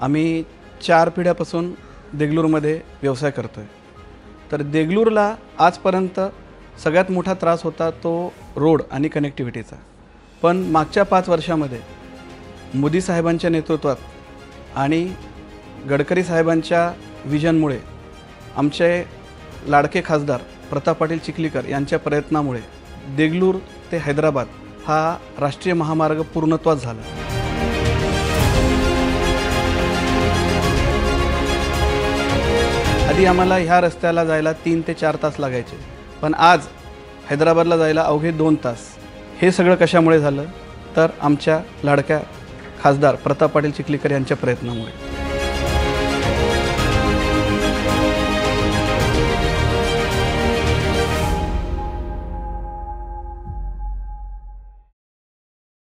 आम्ही 4 पिढ्यापासून देगलूरमध्ये व्यवसाय करतोय। तर देगलूरला आजपर्यंत सगळ्यात मोठा त्रास होता तो रोड आणि कनेक्टिव्हिटीचा। पण मागच्या 5 वर्षामध्ये मोदी साहेबांच्या नेतृत्वात आणि गडकरी साहेबांच्या विजनमुळे आमचे लाडके खासदार प्रताप पाटील चिखलीकर यांच्या प्रयत्नामुळे देगलूर ते हैदराबाद हा राष्ट्रीय महामार्ग पूर्णत्वास झाला। आधी आम्हाला ह्या रस्त्याला जायला 3 ते 4 तास लागायचे, पण आज हैदराबादला जायला अवघे 2 तास। हे सगळं कशामुळे झालं तर आमच्या लाडक्या खासदार प्रताप पाटील चिखलीकर यांच्या प्रयत्नामुळे।